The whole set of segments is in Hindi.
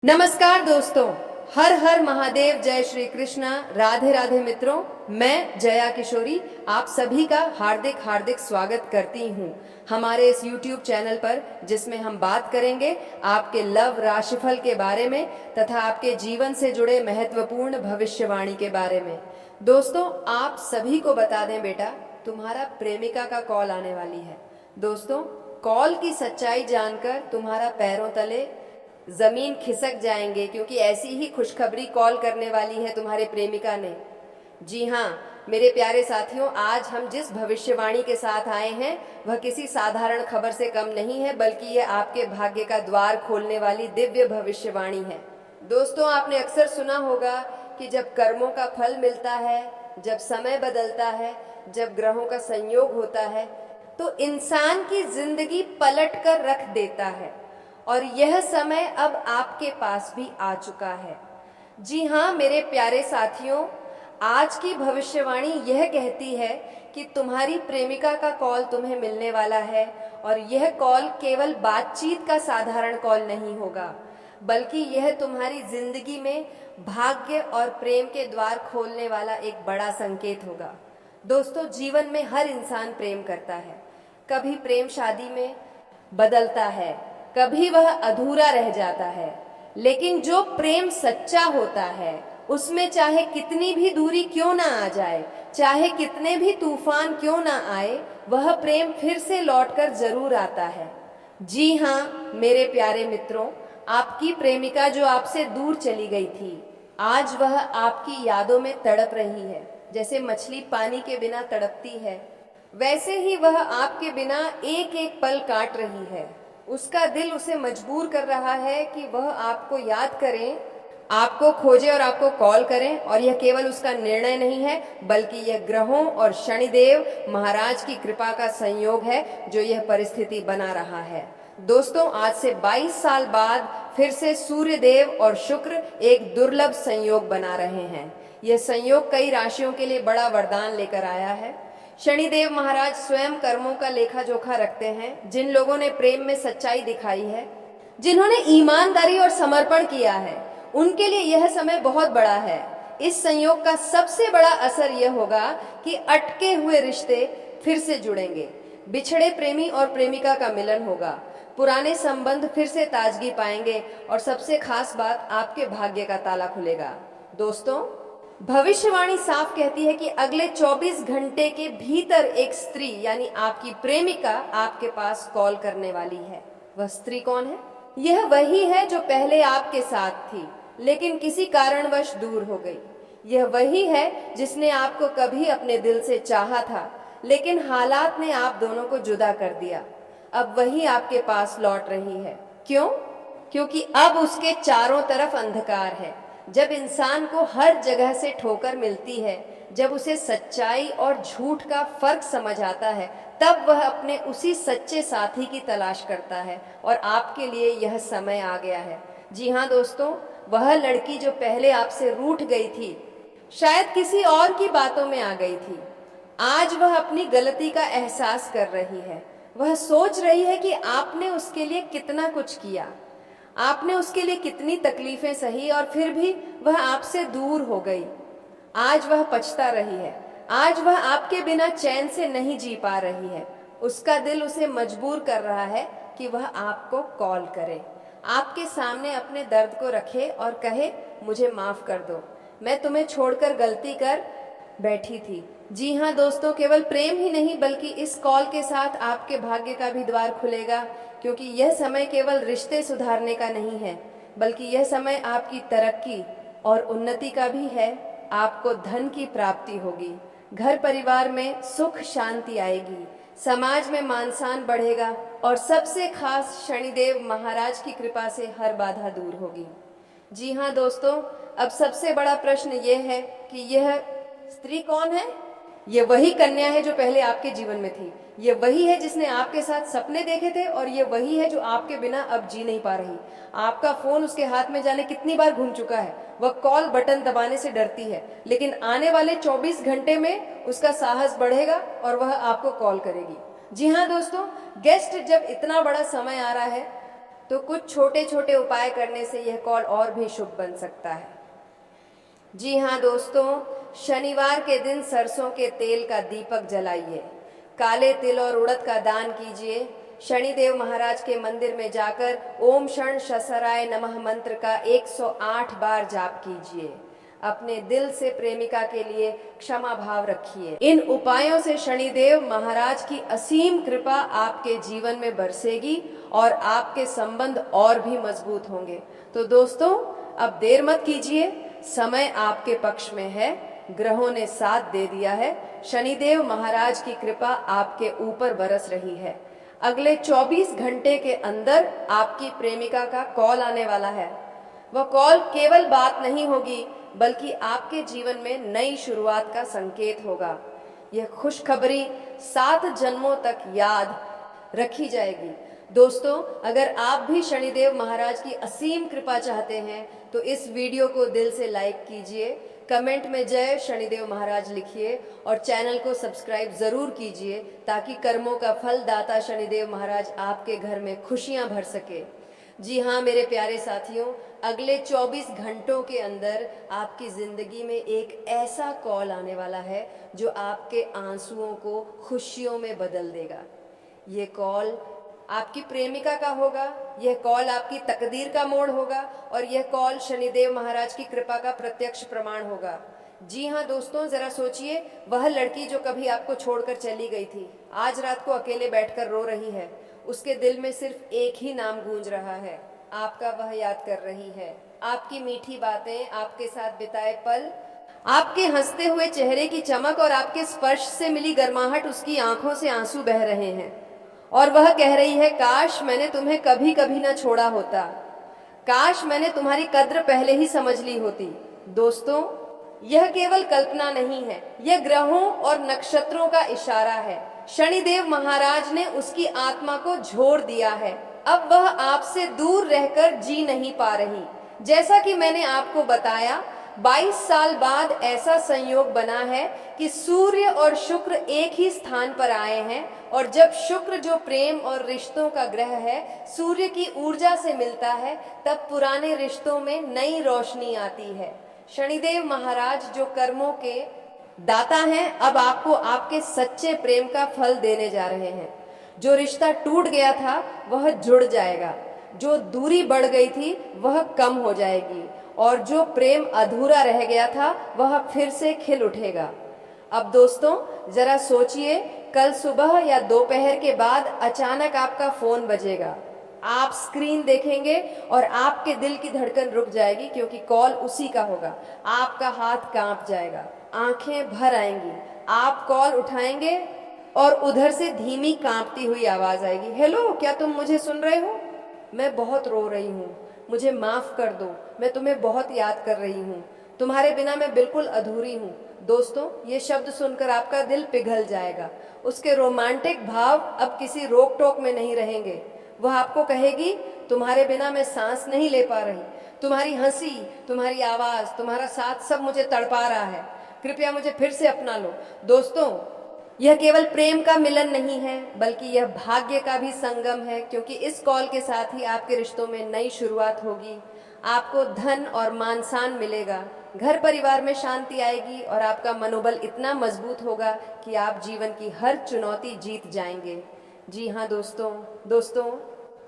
नमस्कार दोस्तों, हर हर महादेव, जय श्री कृष्णा, राधे राधे मित्रों। मैं जया किशोरी आप सभी का हार्दिक हार्दिक स्वागत करती हूँ हमारे इस YouTube चैनल पर, जिसमें हम बात करेंगे आपके लव राशिफल के बारे में तथा आपके जीवन से जुड़े महत्वपूर्ण भविष्यवाणी के बारे में। दोस्तों, आप सभी को बता दें बेटा, तुम्हारा प्रेमिका का कॉल आने वाली है। दोस्तों, कॉल की सच्चाई जानकर तुम्हारा पैरों तले जमीन खिसक जाएंगे, क्योंकि ऐसी ही खुशखबरी कॉल करने वाली है तुम्हारे प्रेमिका ने। जी हाँ मेरे प्यारे साथियों, आज हम जिस भविष्यवाणी के साथ आए हैं वह किसी साधारण खबर से कम नहीं है, बल्कि यह आपके भाग्य का द्वार खोलने वाली दिव्य भविष्यवाणी है। दोस्तों, आपने अक्सर सुना होगा कि जब कर्मों का फल मिलता है, जब समय बदलता है, जब ग्रहों का संयोग होता है, तो इंसान की जिंदगी पलट कर रख देता है। और यह समय अब आपके पास भी आ चुका है। जी हाँ मेरे प्यारे साथियों, आज की भविष्यवाणी यह कहती है कि तुम्हारी प्रेमिका का कॉल तुम्हें मिलने वाला है, और यह कॉल केवल बातचीत का साधारण कॉल नहीं होगा, बल्कि यह तुम्हारी जिंदगी में भाग्य और प्रेम के द्वार खोलने वाला एक बड़ा संकेत होगा। दोस्तों, जीवन में हर इंसान प्रेम करता है। कभी प्रेम शादी में बदलता है, कभी वह अधूरा रह जाता है, लेकिन जो प्रेम सच्चा होता है उसमें चाहे कितनी भी दूरी क्यों ना आ जाए, चाहे कितने भी तूफान क्यों ना आए, वह प्रेम फिर से लौटकर जरूर आता है। जी हाँ मेरे प्यारे मित्रों, आपकी प्रेमिका जो आपसे दूर चली गई थी, आज वह आपकी यादों में तड़प रही है। जैसे मछली पानी के बिना तड़पती है, वैसे ही वह आपके बिना एक एक पल काट रही है। उसका दिल उसे मजबूर कर रहा है कि वह आपको याद करें, आपको खोजे और आपको कॉल करें। और यह केवल उसका निर्णय नहीं है, बल्कि यह ग्रहों और शनिदेव महाराज की कृपा का संयोग है जो यह परिस्थिति बना रहा है। दोस्तों, आज से 22 साल बाद फिर से सूर्य देव और शुक्र एक दुर्लभ संयोग बना रहे हैं। यह संयोग कई राशियों के लिए बड़ा वरदान लेकर आया है। शनिदेव महाराज स्वयं कर्मों का लेखा जोखा रखते हैं। जिन लोगों ने प्रेम में सच्चाई दिखाई है, जिन्होंने ईमानदारी और समर्पण किया है, उनके लिए यह समय बहुत बड़ा है। इस संयोग का सबसे बड़ा असर यह होगा कि अटके हुए रिश्ते फिर से जुड़ेंगे, बिछड़े प्रेमी और प्रेमिका का मिलन होगा, पुराने संबंध फिर से ताजगी पाएंगे, और सबसे खास बात, आपके भाग्य का ताला खुलेगा। दोस्तों, भविष्यवाणी साफ कहती है कि अगले 24 घंटे के भीतर एक स्त्री यानी आपकी प्रेमिका आपके पास कॉल करने वाली है। वह स्त्री कौन है? यह वही है जो पहले आपके साथ थी, लेकिन किसी कारणवश दूर हो गई। यह वही है जिसने आपको कभी अपने दिल से चाहा था, लेकिन हालात ने आप दोनों को जुदा कर दिया। अब वही आपके पास लौट रही है। क्यों? क्योंकि अब उसके चारों तरफ अंधकार है। जब इंसान को हर जगह से ठोकर मिलती है, जब उसे सच्चाई और झूठ का फर्क समझ आता है, तब वह अपने उसी सच्चे साथी की तलाश करता है, और आपके लिए यह समय आ गया है। जी हाँ दोस्तों, वह लड़की जो पहले आपसे रूठ गई थी, शायद किसी और की बातों में आ गई थी, आज वह अपनी गलती का एहसास कर रही है। वह सोच रही है कि आपने उसके लिए कितना कुछ किया, आपने उसके लिए कितनी तकलीफें सही, और फिर भी वह आपसे दूर हो गई। आज वह पछता रही है। आज वह आपके बिना चैन से नहीं जी पा रही है। उसका दिल उसे मजबूर कर रहा है कि वह आपको कॉल करे, आपके सामने अपने दर्द को रखे और कहे, मुझे माफ कर दो, मैं तुम्हें छोड़कर गलती कर बैठी थी। जी हाँ दोस्तों, केवल प्रेम ही नहीं, बल्कि इस कॉल के साथ आपके भाग्य का भी द्वार खुलेगा, क्योंकि यह समय केवल रिश्ते सुधारने का नहीं है, बल्कि यह समय आपकी तरक्की और उन्नति का भी है। आपको धन की प्राप्ति होगी, घर परिवार में सुख शांति आएगी, समाज में मान सम्मान बढ़ेगा, और सबसे खास शनिदेव महाराज की कृपा से हर बाधा दूर होगी। जी हाँ दोस्तों, अब सबसे बड़ा प्रश्न यह है कि यह स्त्री कौन है? ये वही कन्या है जो पहले आपके जीवन में थी। ये वही है जिसने आपके साथ सपने देखे थे, और ये वही है जो आपके बिना अब जी नहीं पा रही। आपका फोन उसके हाथ में जाने कितनी बार घूम चुका है। वह कॉल बटन दबाने से डरती है, लेकिन आने वाले 24 घंटे में उसका साहस बढ़ेगा और वह आपको कॉल करेगी। जी हाँ दोस्तों, गेस्ट जब इतना बड़ा समय आ रहा है, तो कुछ छोटे छोटे उपाय करने से यह कॉल और भी शुभ बन सकता है। जी हाँ दोस्तों, शनिवार के दिन सरसों के तेल का दीपक जलाइए, काले तिल और उड़द का दान कीजिए, शनिदेव महाराज के मंदिर में जाकर ओम शण शसराय नमः मंत्र का 108 बार जाप कीजिए। अपने दिल से प्रेमिका के लिए क्षमा भाव रखिए। इन उपायों से शनिदेव महाराज की असीम कृपा आपके जीवन में बरसेगी और आपके संबंध और भी मजबूत होंगे। तो दोस्तों, अब देर मत कीजिए, समय आपके पक्ष में है, ग्रहों ने साथ दे दिया है, शनिदेव महाराज की कृपा आपके ऊपर बरस रही है। अगले 24 घंटे के अंदर आपकी प्रेमिका का कॉल आने वाला है। वह कॉल केवल बात नहीं होगी, बल्कि आपके जीवन में नई शुरुआत का संकेत होगा। यह खुशखबरी 7 जन्मों तक याद रखी जाएगी। दोस्तों, अगर आप भी शनिदेव महाराज की असीम कृपा चाहते हैं तो इस वीडियो को दिल से लाइक कीजिए, कमेंट में जय शनिदेव महाराज लिखिए और चैनल को सब्सक्राइब जरूर कीजिए ताकि कर्मों का फल दाता शनिदेव महाराज आपके घर में खुशियां भर सके। जी हाँ मेरे प्यारे साथियों, अगले 24 घंटों के अंदर आपकी जिंदगी में एक ऐसा कॉल आने वाला है जो आपके आंसुओं को खुशियों में बदल देगा। ये कॉल आपकी प्रेमिका का होगा, यह कॉल आपकी तकदीर का मोड़ होगा और यह कॉल शनिदेव महाराज की कृपा का प्रत्यक्ष प्रमाण होगा। जी हाँ दोस्तों, जरा सोचिए, वह लड़की जो कभी आपको छोड़कर चली गई थी, आज रात को अकेले बैठकर रो रही है। उसके दिल में सिर्फ एक ही नाम गूंज रहा है, आपका वह याद कर रही है। आपकी मीठी बातें, आपके साथ बिताए पल, आपके हंसते हुए चेहरे की चमक और आपके स्पर्श से मिली गर्माहट, उसकी आंखों से आंसू बह रहे हैं और वह कह रही है, काश मैंने तुम्हें कभी कभी ना छोड़ा होता, काश मैंने तुम्हारी कद्र पहले ही समझ ली होती। दोस्तों, यह केवल कल्पना नहीं है, यह ग्रहों और नक्षत्रों का इशारा है। शनिदेव महाराज ने उसकी आत्मा को झोर दिया है। अब वह आपसे दूर रहकर जी नहीं पा रही। जैसा कि मैंने आपको बताया, 22 साल बाद ऐसा संयोग बना है कि सूर्य और शुक्र एक ही स्थान पर आए हैं और जब शुक्र जो प्रेम और रिश्तों का ग्रह है सूर्य की ऊर्जा से मिलता है, तब पुराने रिश्तों में नई रोशनी आती है। शनिदेव महाराज जो कर्मों के दाता हैं, अब आपको आपके सच्चे प्रेम का फल देने जा रहे हैं। जो रिश्ता टूट गया था वह जुड़ जाएगा, जो दूरी बढ़ गई थी वह कम हो जाएगी और जो प्रेम अधूरा रह गया था वह फिर से खिल उठेगा। अब दोस्तों, जरा सोचिए, कल सुबह या दोपहर के बाद अचानक आपका फोन बजेगा, आप स्क्रीन देखेंगे और आपके दिल की धड़कन रुक जाएगी क्योंकि कॉल उसी का होगा। आपका हाथ कांप जाएगा, आंखें भर आएंगी, आप कॉल उठाएंगे और उधर से धीमी कांपती हुई आवाज आएगी, हेलो, क्या तुम मुझे सुन रहे हो? मैं बहुत रो रही हूँ, मुझे माफ कर दो, मैं तुम्हें बहुत याद कर रही हूँ, तुम्हारे बिना मैं बिल्कुल अधूरी हूँ। दोस्तों, ये शब्द सुनकर आपका दिल पिघल जाएगा। उसके रोमांटिक भाव अब किसी रोक टोक में नहीं रहेंगे। वह आपको कहेगी, तुम्हारे बिना मैं सांस नहीं ले पा रही, तुम्हारी हंसी, तुम्हारी आवाज, तुम्हारा साथ सब मुझे तड़पा रहा है, कृपया मुझे फिर से अपना लो। दोस्तों, यह केवल प्रेम का मिलन नहीं है, बल्कि यह भाग्य का भी संगम है, क्योंकि इस कॉल के साथ ही आपके रिश्तों में नई शुरुआत होगी। आपको धन और मान सम्मान मिलेगा, घर परिवार में शांति आएगी और आपका मनोबल इतना मजबूत होगा कि आप जीवन की हर चुनौती जीत जाएंगे। जी हाँ दोस्तों,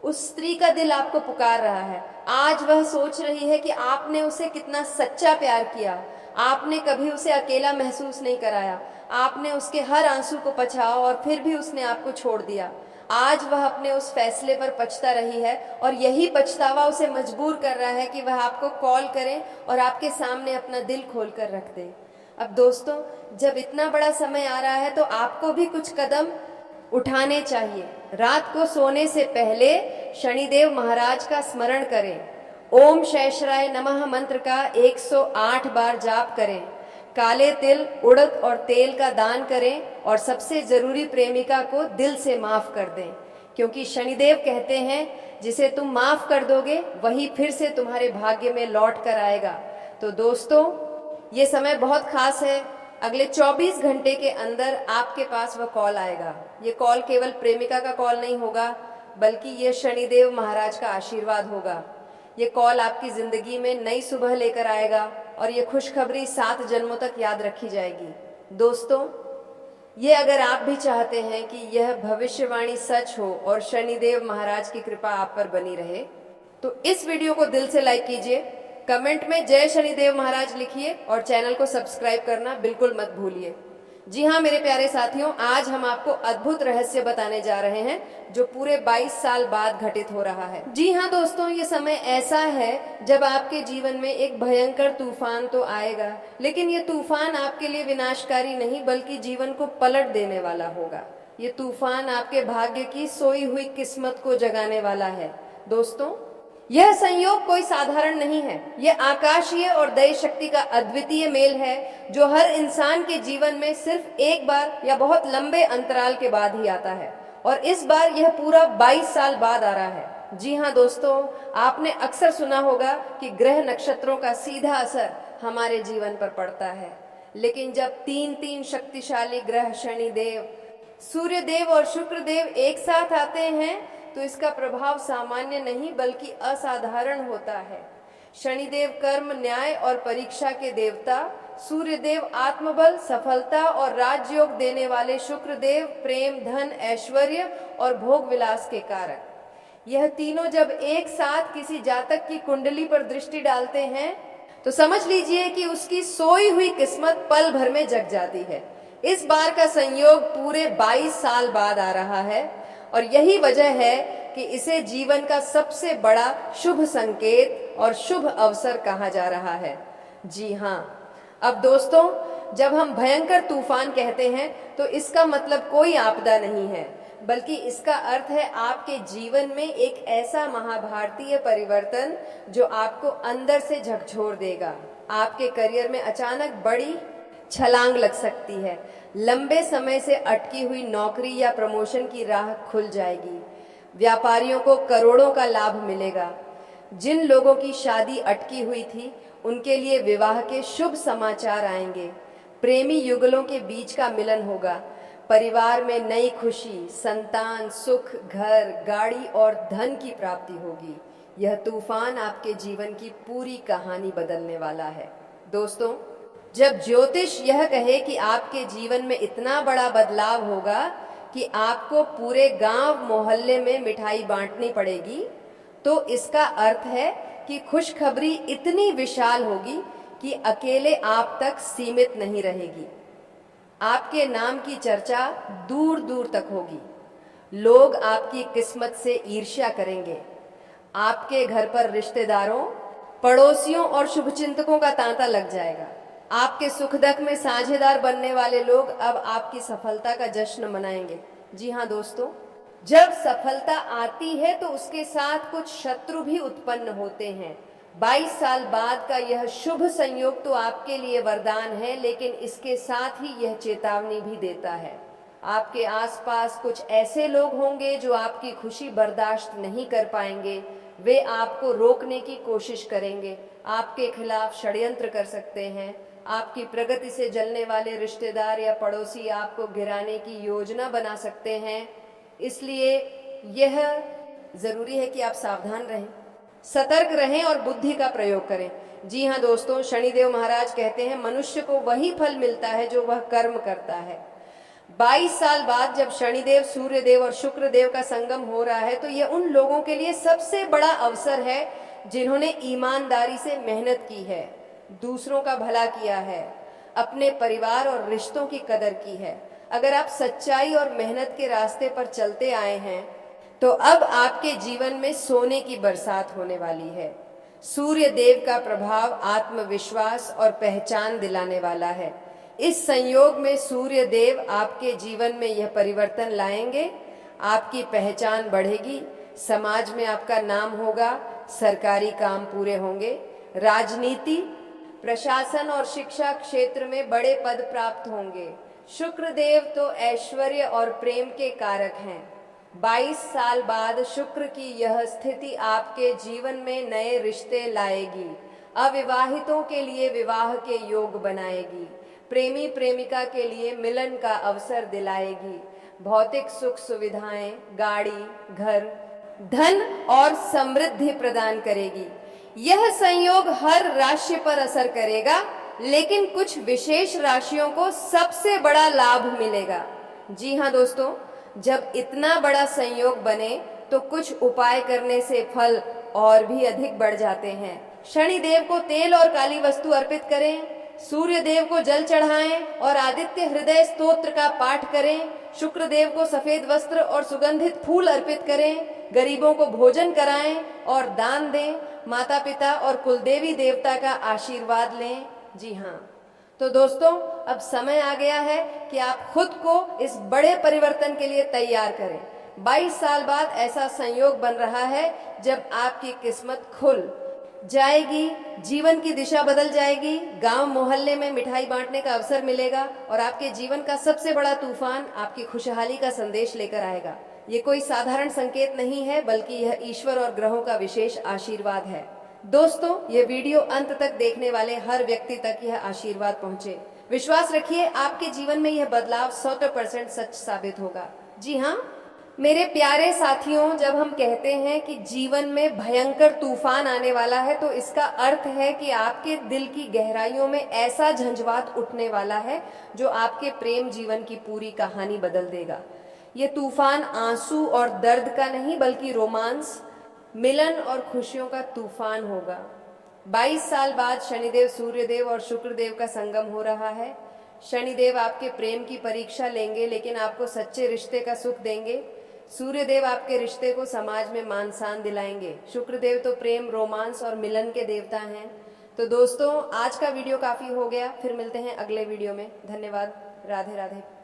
उस स्त्री का दिल आपको पुकार रहा है। आज वह सोच रही है कि आपने उसे कितना सच्चा प्यार किया, आपने कभी उसे अकेला महसूस नहीं कराया, आपने उसके हर आंसू को पछाआ और फिर भी उसने आपको छोड़ दिया। आज वह अपने उस फैसले पर पछता रही है और यही पछतावा उसे मजबूर कर रहा है कि वह आपको कॉल करे और आपके सामने अपना दिल खोल कर रख दे। अब दोस्तों, जब इतना बड़ा समय आ रहा है तो आपको भी कुछ कदम उठाने चाहिए। रात को सोने से पहले शनिदेव महाराज का स्मरण करें, ओम शैशराय नमः मंत्र का 108 बार जाप करें, काले तिल, उड़द और तेल का दान करें और सबसे जरूरी प्रेमिका को दिल से माफ कर दें, क्योंकि शनिदेव कहते हैं जिसे तुम माफ कर दोगे वही फिर से तुम्हारे भाग्य में लौट कर आएगा। तो दोस्तों, ये समय बहुत खास है। अगले 24 घंटे के अंदर आपके पास वह कॉल आएगा। ये कॉल केवल प्रेमिका का कॉल नहीं होगा, बल्कि ये शनिदेव महाराज का आशीर्वाद होगा। ये कॉल आपकी जिंदगी में नई सुबह लेकर आएगा और ये खुशखबरी 7 जन्मों तक याद रखी जाएगी। दोस्तों, ये अगर आप भी चाहते हैं कि यह भविष्यवाणी सच हो और शनिदेव महाराज की कृपा आप पर बनी रहे, तो इस वीडियो को दिल से लाइक कीजिए, कमेंट में जय शनिदेव महाराज लिखिए और चैनल को सब्सक्राइब करना बिल्कुल मत भूलिए। जी हाँ मेरे प्यारे साथियों, आज हम आपको अद्भुत रहस्य बताने जा रहे हैं जो पूरे 22 साल बाद घटित हो रहा है। जी हाँ दोस्तों, ये समय ऐसा है जब आपके जीवन में एक भयंकर तूफान तो आएगा, लेकिन ये तूफान आपके लिए विनाशकारी नहीं बल्कि जीवन को पलट देने वाला होगा। ये तूफान आपके भाग्य की सोई हुई किस्मत को जगाने वाला है। दोस्तों, यह संयोग कोई साधारण नहीं है। यह आकाशीय और दैव शक्ति का अद्वितीय मेल है जो हर इंसान के जीवन में सिर्फ एक बार या बहुत लंबे अंतराल के बाद ही आता है, और इस बार यह पूरा 22 साल बाद आ रहा है। जी हाँ दोस्तों, आपने अक्सर सुना होगा कि ग्रह नक्षत्रों का सीधा असर हमारे जीवन पर पड़ता है, लेकिन जब तीन शक्तिशाली ग्रह शनिदेव, सूर्यदेव और शुक्रदेव एक साथ आते हैं तो इसका प्रभाव सामान्य नहीं बल्कि असाधारण होता है। शनिदेव कर्म, न्याय और परीक्षा के देवता, सूर्यदेव आत्मबल, सफलता और राजयोग देने वाले, शुक्रदेव प्रेम, धन, ऐश्वर्य और भोग विलास के कारक। यह तीनों जब एक साथ किसी जातक की कुंडली पर दृष्टि डालते हैं तो समझ लीजिए कि उसकी सोई हुई किस्मत पल भर में जग जाती है। इस बार का संयोग पूरे 22 साल बाद आ रहा है और यही वजह है कि इसे जीवन का सबसे बड़ा शुभ संकेत और शुभ अवसर कहा जा रहा है। जी हाँ, अब दोस्तों, जब हम भयंकर तूफान कहते हैं तो इसका मतलब कोई आपदा नहीं है, बल्कि इसका अर्थ है आपके जीवन में एक ऐसा महाभारतीय परिवर्तन जो आपको अंदर से झकझोर देगा। आपके करियर में अचानक बड़ी छलांग लग सकती है। लंबे समय से अटकी हुई नौकरी या प्रमोशन की राह खुल जाएगी। व्यापारियों को करोड़ों का लाभ मिलेगा। जिन लोगों की शादी अटकी हुई थी उनके लिए विवाह के शुभ समाचार आएंगे। प्रेमी युगलों के बीच का मिलन होगा। परिवार में नई खुशी, संतान, सुख, घर, गाड़ी और धन की प्राप्ति होगी। यह तूफान आपके जीवन की पूरी कहानी बदलने वाला है। दोस्तों, जब ज्योतिष यह कहे कि आपके जीवन में इतना बड़ा बदलाव होगा कि आपको पूरे गांव मोहल्ले में मिठाई बांटनी पड़ेगी, तो इसका अर्थ है कि खुशखबरी इतनी विशाल होगी कि अकेले आप तक सीमित नहीं रहेगी। आपके नाम की चर्चा दूर दूर तक होगी। लोग आपकी किस्मत से ईर्ष्या करेंगे। आपके घर पर रिश्तेदारों, पड़ोसियों और शुभचिंतकों का तांता लग जाएगा। आपके सुख दुख में साझेदार बनने वाले लोग अब आपकी सफलता का जश्न मनाएंगे। जी हाँ दोस्तों, जब सफलता आती है तो उसके साथ कुछ शत्रु भी उत्पन्न होते हैं। 22 साल बाद का यह शुभ संयोग तो आपके लिए वरदान है, लेकिन इसके साथ ही यह चेतावनी भी देता है। आपके आसपास कुछ ऐसे लोग होंगे जो आपकी खुशी बर्दाश्त नहीं कर पाएंगे। वे आपको रोकने की कोशिश करेंगे, आपके खिलाफ षड्यंत्र कर सकते हैं। आपकी प्रगति से जलने वाले रिश्तेदार या पड़ोसी आपको गिराने की योजना बना सकते हैं। इसलिए यह जरूरी है कि आप सावधान रहें, सतर्क रहें और बुद्धि का प्रयोग करें। जी हाँ दोस्तों, शनिदेव महाराज कहते हैं मनुष्य को वही फल मिलता है जो वह कर्म करता है। 22 साल बाद जब शनिदेव, सूर्यदेव और शुक्रदेव का संगम हो रहा है तो यह उन लोगों के लिए सबसे बड़ा अवसर है जिन्होंने ईमानदारी से मेहनत की है, दूसरों का भला किया है, अपने परिवार और रिश्तों की कदर की है। अगर आप सच्चाई और मेहनत के रास्ते पर चलते आए हैं तो अब आपके जीवन में सोने की बरसात होने वाली है। सूर्य देव का प्रभाव आत्मविश्वास और पहचान दिलाने वाला है। इस संयोग में सूर्य देव आपके जीवन में यह परिवर्तन लाएंगे। आपकी पहचान बढ़ेगी, समाज में आपका नाम होगा, सरकारी काम पूरे होंगे, राजनीति, प्रशासन और शिक्षा क्षेत्र में बड़े पद प्राप्त होंगे। शुक्र देव तो ऐश्वर्य और प्रेम के कारक हैं। 22 साल बाद शुक्र की यह स्थिति आपके जीवन में नए रिश्ते लाएगी, अविवाहितों के लिए विवाह के योग बनाएगी, प्रेमी प्रेमिका के लिए मिलन का अवसर दिलाएगी। भौतिक सुख सुविधाएं, गाड़ी, घर, धन और समृद्धि प्रदान करेगी। यह संयोग हर राशि पर असर करेगा, लेकिन कुछ विशेष राशियों को सबसे बड़ा लाभ मिलेगा। जी हाँ दोस्तों, जब इतना बड़ा संयोग बने तो कुछ उपाय करने से फल और भी अधिक बढ़ जाते हैं। शनि देव को तेल और काली वस्तु अर्पित करें, सूर्य देव को जल चढ़ाएं और आदित्य हृदय स्तोत्र का पाठ करें। शुक्र देव को सफेद वस्त्र और सुगंधित फूल अर्पित करें, गरीबों को भोजन कराएं और दान दें, माता पिता और कुलदेवी देवता का आशीर्वाद लें। जी हाँ, तो दोस्तों अब समय आ गया है कि आप खुद को इस बड़े परिवर्तन के लिए तैयार करें। 22 साल बाद ऐसा संयोग बन रहा है जब आपकी किस्मत खुल जाएगी, जीवन की दिशा बदल जाएगी, गांव मोहल्ले में मिठाई बांटने का अवसर मिलेगा और आपके जीवन का सबसे बड़ा तूफान आपकी खुशहाली का संदेश लेकर आएगा। ये कोई साधारण संकेत नहीं है, बल्कि यह ईश्वर और ग्रहों का विशेष आशीर्वाद है। दोस्तों, ये वीडियो अंत तक देखने वाले हर व्यक्ति तक यह आशीर्वाद पहुंचे। विश्वास रखिए, आपके जीवन में यह बदलाव 100% सच साबित होगा। जी हाँ मेरे प्यारे साथियों, जब हम कहते हैं कि जीवन में भयंकर तूफान आने वाला है, तो इसका अर्थ है कि आपके दिल की गहराइयों में ऐसा झंझावात उठने वाला है जो आपके प्रेम जीवन की पूरी कहानी बदल देगा। ये तूफान आंसू और दर्द का नहीं, बल्कि रोमांस, मिलन और खुशियों का तूफान होगा। 22 साल बाद शनिदेव, सूर्यदेव और शुक्रदेव का संगम हो रहा है। शनिदेव आपके प्रेम की परीक्षा लेंगे, लेकिन आपको सच्चे रिश्ते का सुख देंगे। सूर्यदेव आपके रिश्ते को समाज में मान सम्मान दिलाएंगे। शुक्रदेव तो प्रेम, रोमांस और मिलन के देवता हैं। तो दोस्तों, आज का वीडियो काफी हो गया, फिर मिलते हैं अगले वीडियो में। धन्यवाद। राधे राधे।